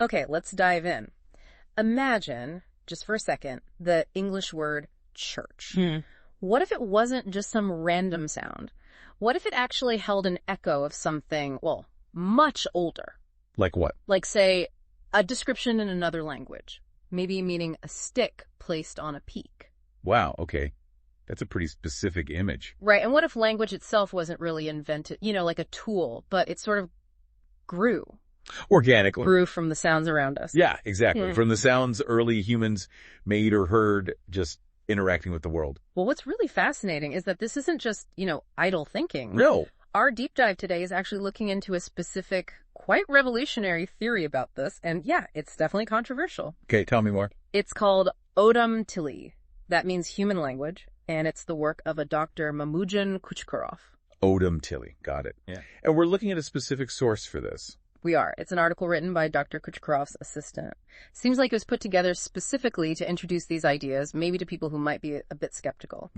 Okay, let's dive in. Imagine, just for a second, the English word church. What if it wasn't just some random sound? What if it actually held an echo of something, well, much older? Like what? Like, say, a description in another language. Maybe meaning a stick placed on a peak. Wow, okay. That's a pretty specific image. Right, and what if language itself wasn't really invented, like a tool, but it sort of grew Organically. from the sounds around us? Yeah, exactly. From the sounds early humans made or heard just interacting with the world. Well, what's really fascinating is that this isn't just, idle thinking. No. Our deep dive today is actually looking into a specific, quite revolutionary theory about this, and yeah, it's definitely controversial. Okay, tell me more. It's called Odum Tili. That means human language, and it's the work of a Dr. Mamujan Kuchkarov. Odum Tili. Got it. Yeah. And we're looking at a specific source for this. We are. It's an article written by Dr. Kuchkarov's assistant. Seems like it was put together specifically to introduce these ideas, maybe to people who might be a bit skeptical.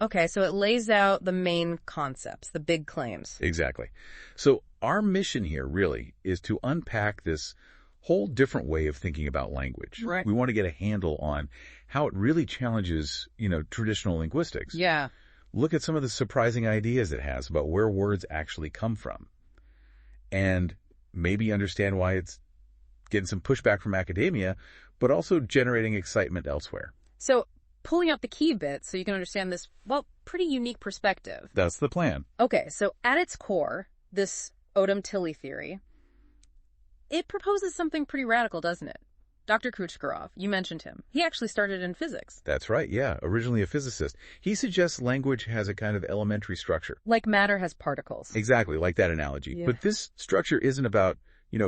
Okay. So it lays out the main concepts, the big claims. Exactly. So our mission here really is to unpack this whole different way of thinking about language. Right. We want to get a handle on how it really challenges, traditional linguistics. Yeah. Look at some of the surprising ideas it has about where words actually come from. And maybe understand why it's getting some pushback from academia, but also generating excitement elsewhere. So pulling out the key bits so you can understand this, pretty unique perspective. That's the plan. Okay, so at its core, this Odum Tili theory, it proposes something pretty radical, doesn't it? Dr. Kuchkarov, you mentioned him. He actually started in physics. That's right, yeah. Originally a physicist. He suggests language has a kind of elementary structure. Like matter has particles. Exactly, like that analogy. Yeah. But this structure isn't about,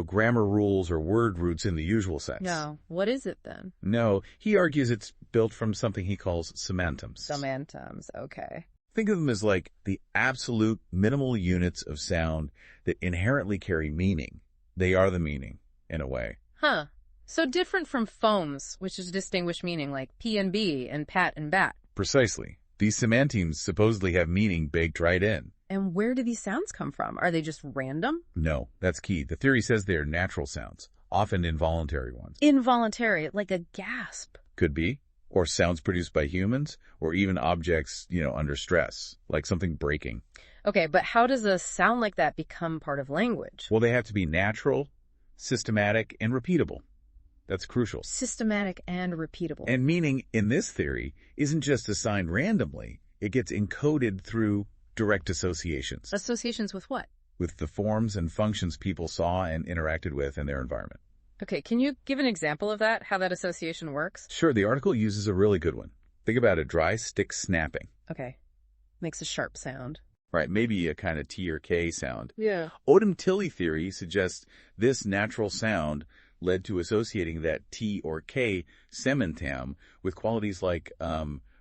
grammar rules or word roots in the usual sense. No. What is it then? No, he argues it's built from something he calls semantums. Semantums, okay. Think of them as like the absolute minimal units of sound that inherently carry meaning. They are the meaning, in a way. Huh. So different from phones, which is distinguished meaning like P and B and pat and bat. Precisely. These semantemes supposedly have meaning baked right in. And where do these sounds come from? Are they just random? No, that's key. The theory says they are natural sounds, often involuntary ones. Involuntary, like a gasp. Could be. Or sounds produced by humans, or even objects, under stress, like something breaking. Okay, but how does a sound like that become part of language? Well, they have to be natural, systematic, and repeatable. That's crucial. Systematic and repeatable. And meaning in this theory isn't just assigned randomly. It gets encoded through direct associations. Associations with what? With the forms and functions people saw and interacted with in their environment. Okay, can you give an example of that, how that association works? Sure, the article uses a really good one. Think about a dry stick snapping. Okay. Makes a sharp sound. Right, maybe a kind of T or K sound. Yeah. Odum Tili theory suggests this natural sound led to associating that T or K semantam with qualities like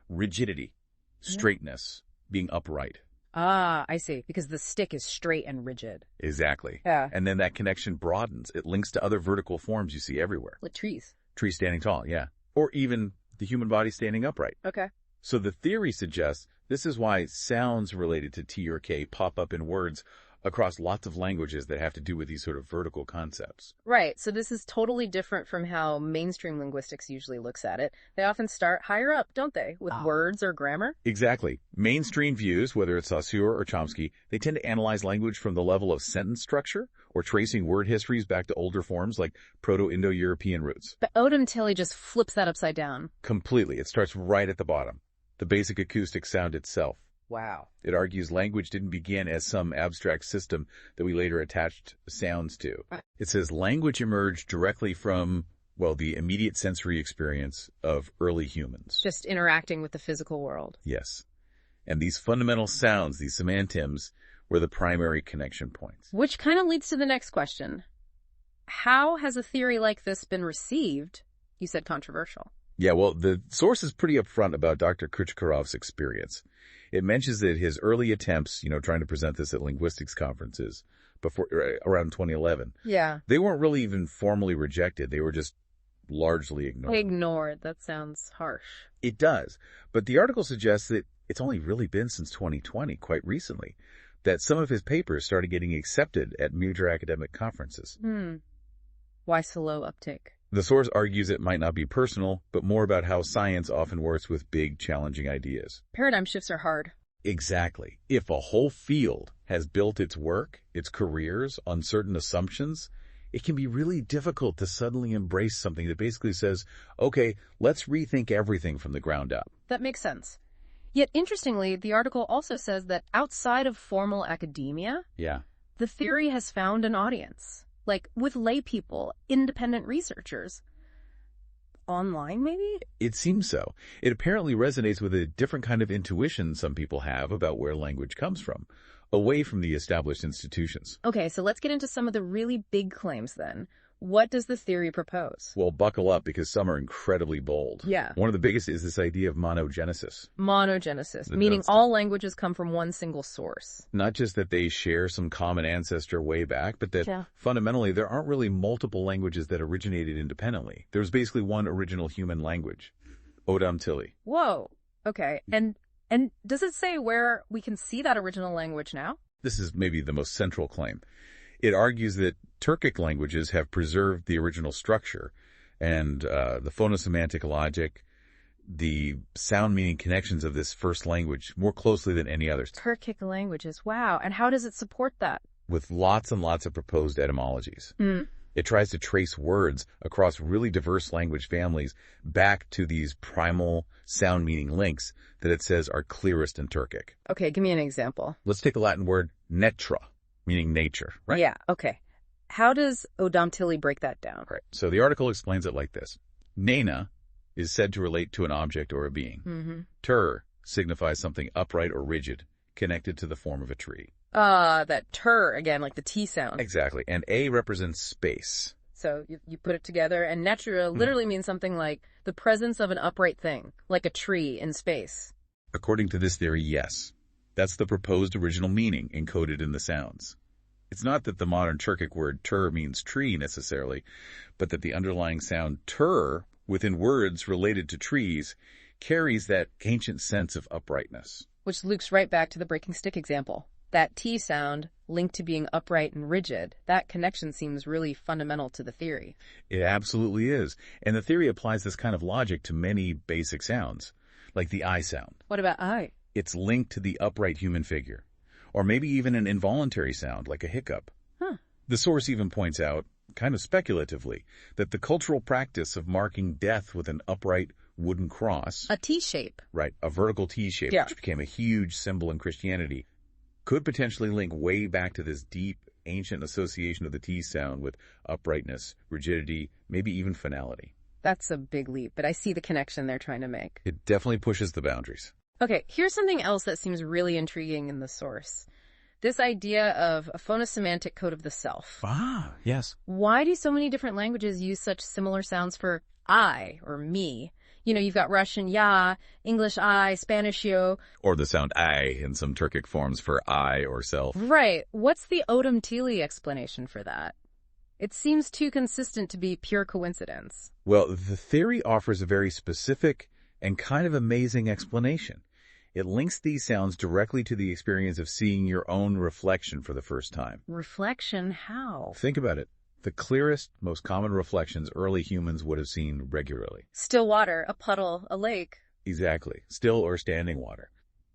rigidity, straightness, being upright. Ah, I see. Because the stick is straight and rigid. Exactly. Yeah. And then that connection broadens. It links to other vertical forms you see everywhere. Like trees. Trees standing tall, yeah. Or even the human body standing upright. Okay. So the theory suggests this is why sounds related to T or K pop up in words across lots of languages that have to do with these sort of vertical concepts. Right. So this is totally different from how mainstream linguistics usually looks at it. They often start higher up, don't they? With words or grammar? Exactly. Mainstream views, whether it's Saussure or Chomsky, they tend to analyze language from the level of sentence structure or tracing word histories back to older forms like Proto-Indo-European roots. But Odum Tili just flips that upside down. Completely. It starts right at the bottom. The basic acoustic sound itself. Wow. It argues language didn't begin as some abstract system that we later attached sounds to. It says language emerged directly from, the immediate sensory experience of early humans. Just interacting with the physical world. Yes. And these fundamental sounds, these semantims, were the primary connection points. Which kind of leads to the next question. How has a theory like this been received? You said controversial. Yeah, the source is pretty upfront about Dr. Kuchkarov's experience. It mentions that his early attempts, trying to present this at linguistics conferences around 2011. Yeah. They weren't really even formally rejected. They were just largely ignored. Ignored. That sounds harsh. It does. But the article suggests that it's only really been since 2020, quite recently, that some of his papers started getting accepted at major academic conferences. Why slow uptake? The source argues it might not be personal, but more about how science often works with big, challenging ideas. Paradigm shifts are hard. Exactly. If a whole field has built its work, its careers, on certain assumptions, it can be really difficult to suddenly embrace something that basically says, okay, let's rethink everything from the ground up. That makes sense. Yet, interestingly, the article also says that outside of formal academia, the theory has found an audience. Like with lay people, independent researchers. Online, maybe? It seems so. It apparently resonates with a different kind of intuition some people have about where language comes from, away from the established institutions. Okay, so let's get into some of the really big claims then. What does the theory propose? Well, buckle up because some are incredibly bold. Yeah. One of the biggest is this idea of monogenesis. Monogenesis, meaning all languages come from one single source. Not just that they share some common ancestor way back, but that fundamentally there aren't really multiple languages that originated independently. There's basically one original human language, Odamtili. Whoa. Okay. And does it say where we can see that original language now? This is maybe the most central claim. It argues that Turkic languages have preserved the original structure and the phonosemantic logic, the sound meaning connections of this first language more closely than any others. Turkic languages, wow. And how does it support that? With lots and lots of proposed etymologies. It tries to trace words across really diverse language families back to these primal sound meaning links that it says are clearest in Turkic. Okay, give me an example. Let's take the Latin word netra, meaning nature, right? Yeah, okay. How does Odamtili break that down? Right. So the article explains it like this. Nena is said to relate to an object or a being. Tur signifies something upright or rigid, connected to the form of a tree. That tur again, like the T sound. Exactly. And A represents space. So you put it together, and netra literally means something like the presence of an upright thing, like a tree in space. According to this theory, yes. That's the proposed original meaning encoded in the sounds. It's not that the modern Turkic word tur means tree necessarily, but that the underlying sound tur within words related to trees carries that ancient sense of uprightness. Which loops right back to the breaking stick example. That T sound linked to being upright and rigid, that connection seems really fundamental to the theory. It absolutely is. And the theory applies this kind of logic to many basic sounds, like the I sound. What about I? It's linked to the upright human figure. Or maybe even an involuntary sound, like a hiccup. The source even points out, kind of speculatively, that the cultural practice of marking death with an upright wooden cross... A T-shape. Right, a vertical T-shape, which became a huge symbol in Christianity, could potentially link way back to this deep, ancient association of the T sound with uprightness, rigidity, maybe even finality. That's a big leap, but I see the connection they're trying to make. It definitely pushes the boundaries. Okay, here's something else that seems really intriguing in the source. This idea of a phonosemantic code of the self. Ah, yes. Why do so many different languages use such similar sounds for I or me? You know, you've got Russian ya, English I, Spanish yo. Or the sound I in some Turkic forms for I or self. Right. What's the Odamtili explanation for that? It seems too consistent to be pure coincidence. Well, the theory offers a very specific and kind of amazing explanation. It links these sounds directly to the experience of seeing your own reflection for the first time. Reflection? How? Think about it. The clearest, most common reflections early humans would have seen regularly. Still water, a puddle, a lake. Exactly. Still or standing water.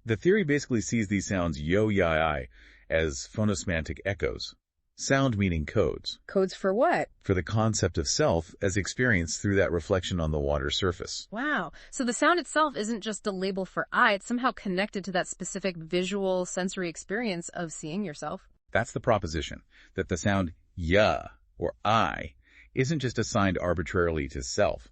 The theory basically sees these sounds yo-ya-I as phonosemantic echoes. Sound meaning codes. Codes for what? For the concept of self as experienced through that reflection on the water surface. Wow. So the sound itself isn't just a label for I, it's somehow connected to that specific visual sensory experience of seeing yourself. That's the proposition, that the sound ya or I isn't just assigned arbitrarily to self,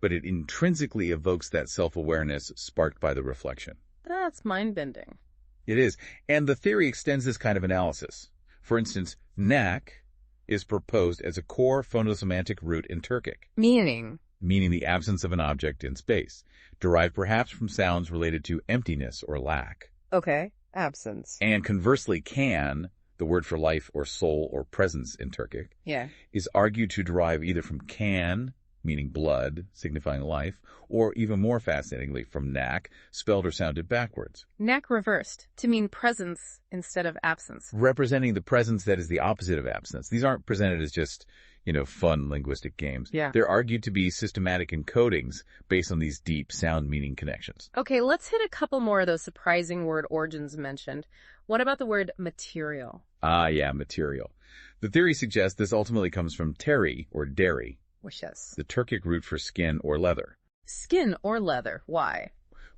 but it intrinsically evokes that self-awareness sparked by the reflection. That's mind-bending. It is. And the theory extends this kind of analysis. For instance, nak is proposed as a core phonosemantic root in Turkic. Meaning the absence of an object in space, derived perhaps from sounds related to emptiness or lack. Okay, absence. And conversely, can, the word for life or soul or presence in Turkic, is argued to derive either from kan, meaning blood, signifying life, or even more fascinatingly from nak, spelled or sounded backwards. Nak reversed, to mean presence instead of absence. Representing the presence that is the opposite of absence. These aren't presented as just, fun linguistic games. Yeah. They're argued to be systematic encodings based on these deep sound meaning connections. Okay, let's hit a couple more of those surprising word origins mentioned. What about the word material? Ah, yeah, material. The theory suggests this ultimately comes from teri, or deri, Which is the Turkic root for skin or leather. skin or leather. Why?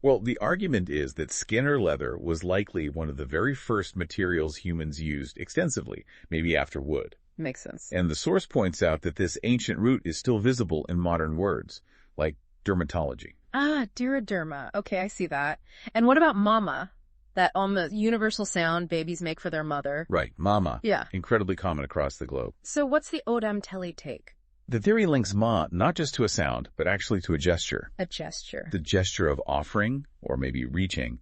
Well, the argument is that skin or leather was likely one of the very first materials humans used extensively, maybe after wood. Makes sense. And the source points out that this ancient root is still visible in modern words, like dermatology. Ah, diriderma. Okay, I see that. And what about mama? That almost universal sound babies make for their mother. Right, mama. Yeah. Incredibly common across the globe. So what's the Odam Telly take? The theory links ma not just to a sound, but actually to a gesture. A gesture. The gesture of offering, or maybe reaching.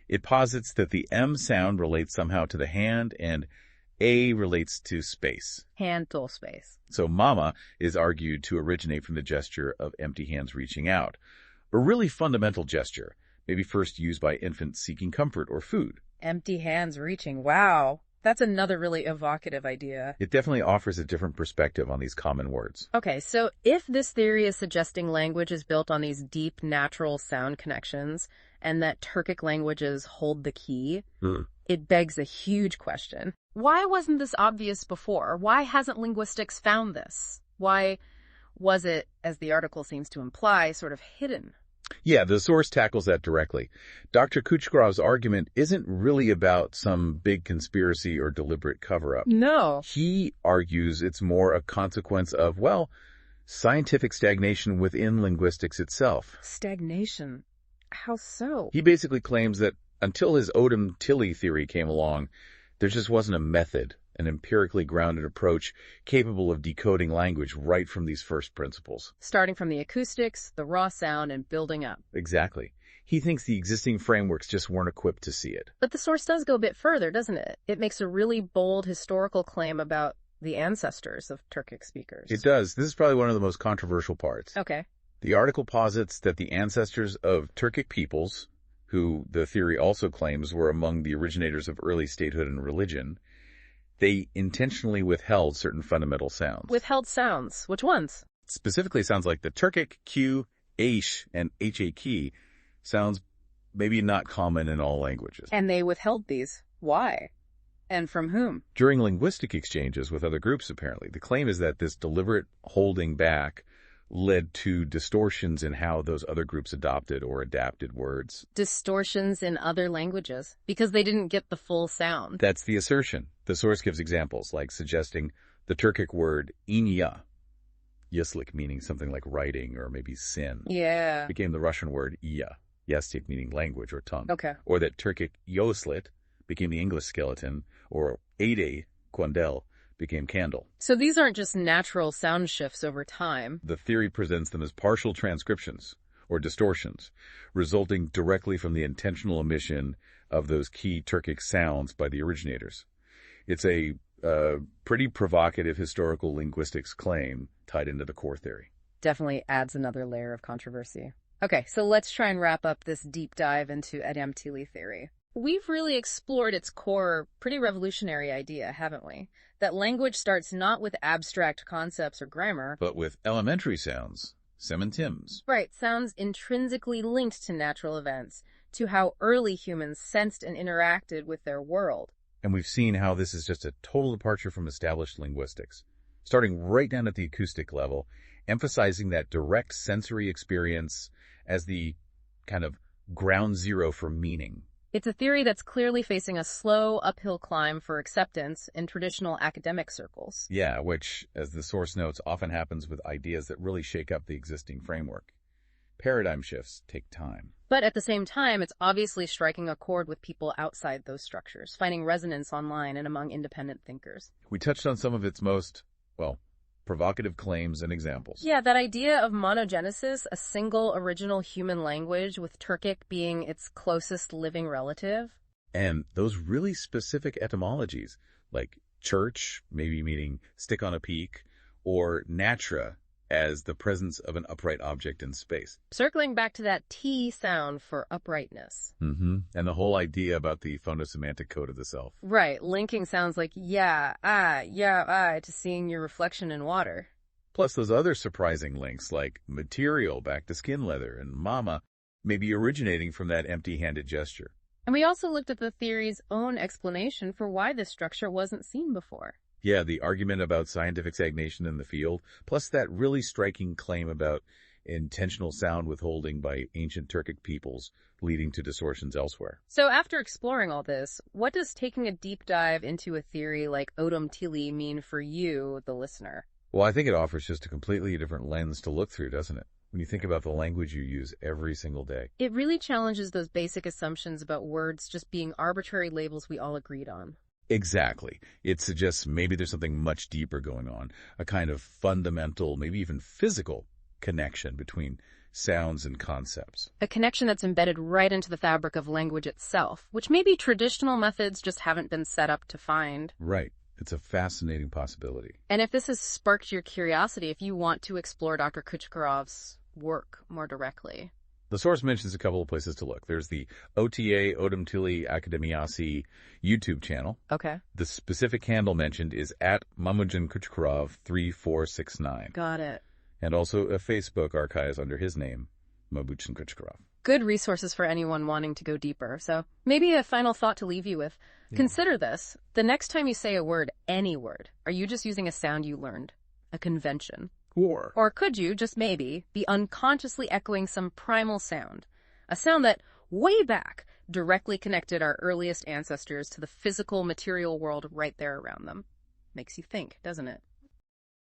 It posits that the M sound relates somehow to the hand and A relates to space. Handle space. So mama is argued to originate from the gesture of empty hands reaching out. A really fundamental gesture, maybe first used by infants seeking comfort or food. Empty hands reaching. Wow. That's another really evocative idea. It definitely offers a different perspective on these common words. Okay, so if this theory is suggesting language is built on these deep natural sound connections and that Turkic languages hold the key, it begs a huge question. Why wasn't this obvious before? Why hasn't linguistics found this? Why was it, as the article seems to imply, sort of hidden? Yeah, the source tackles that directly. Dr. Kuchkarov's argument isn't really about some big conspiracy or deliberate cover-up. No. He argues it's more a consequence of, scientific stagnation within linguistics itself. Stagnation. How so? He basically claims that until his Odom Tilly theory came along, there just wasn't a method, an empirically grounded approach capable of decoding language right from these first principles. Starting from the acoustics, the raw sound, and building up. Exactly. He thinks the existing frameworks just weren't equipped to see it. But the source does go a bit further, doesn't it? It makes a really bold historical claim about the ancestors of Turkic speakers. It does. This is probably one of the most controversial parts. Okay. The article posits that the ancestors of Turkic peoples, who the theory also claims were among the originators of early statehood and religion, they intentionally withheld certain fundamental sounds. Withheld sounds. Which ones? Specifically, sounds like the Turkic Q, H, and HA sounds maybe not common in all languages. And they withheld these. Why? And from whom? During linguistic exchanges with other groups, apparently. The claim is that this deliberate holding back led to distortions in how those other groups adopted or adapted words. Distortions in other languages, because they didn't get the full sound. That's the assertion. The source gives examples, like suggesting the Turkic word inya, yaslik meaning something like writing or maybe sin, Yeah. became the Russian word iya, yastik meaning language or tongue. Okay. Or that Turkic yoslit became the English skeleton, or ade, quandel, became candle. So these aren't just natural sound shifts over time. The theory presents them as partial transcriptions, or distortions, resulting directly from the intentional omission of those key Turkic sounds by the originators. It's a pretty provocative historical linguistics claim tied into the core theory. Definitely adds another layer of controversy. Okay, so let's try and wrap up this deep dive into Edem Tili theory. We've really explored its core, pretty revolutionary idea, haven't we? That language starts not with abstract concepts or grammar, But with elementary sounds, semantims. right, sounds intrinsically linked to natural events, to how early humans sensed and interacted with their world. And we've seen how this is just a total departure from established linguistics, starting right down at the acoustic level, emphasizing that direct sensory experience as the kind of ground zero for meaning. It's a theory that's clearly facing a slow uphill climb for acceptance in traditional academic circles. Yeah, which, as the source notes, often happens with ideas that really shake up the existing framework. Paradigm shifts take time. But at the same time, it's obviously striking a chord with people outside those structures, finding resonance online and among independent thinkers. We touched on some of its most, provocative claims and examples. Yeah, that idea of monogenesis, a single original human language with Turkic being its closest living relative. And those really specific etymologies, like church, maybe meaning stick on a peak, or natra, as the presence of an upright object in space. Circling back to that T sound for uprightness. And the whole idea about the phonosemantic code of the self. Right, linking sounds like yeah, to seeing your reflection in water. Plus those other surprising links like material back to skin leather and mama may be originating from that empty-handed gesture. And we also looked at the theory's own explanation for why this structure wasn't seen before. Yeah, the argument about scientific stagnation in the field, plus that really striking claim about intentional sound withholding by ancient Turkic peoples leading to distortions elsewhere. So after exploring all this, what does taking a deep dive into a theory like Odum Tili mean for you, the listener? Well, I think it offers just a completely different lens to look through, doesn't it? When you think about the language you use every single day. It really challenges those basic assumptions about words just being arbitrary labels we all agreed on. Exactly. It suggests maybe there's something much deeper going on, a kind of fundamental, maybe even physical connection between sounds and concepts. A connection that's embedded right into the fabric of language itself, which maybe traditional methods just haven't been set up to find. Right. It's a fascinating possibility. And if this has sparked your curiosity, if you want to explore Dr. Kuchkarov's work more directly. The source mentions a couple of places to look. There's the OTA, Odum Tili Akademiasi YouTube channel. Okay. The specific handle mentioned is at Mamujan Kuchkarov 3469. Got it. And also a Facebook archives under his name, Mamujan Kuchkarov. Good resources for anyone wanting to go deeper. So maybe a final thought to leave you with. Yeah. Consider this. The next time you say a word, any word, are you just using a sound you learned? A convention? Or could you, just maybe, be unconsciously echoing some primal sound? A sound that, way back, directly connected our earliest ancestors to the physical, material world right there around them. Makes you think, doesn't it?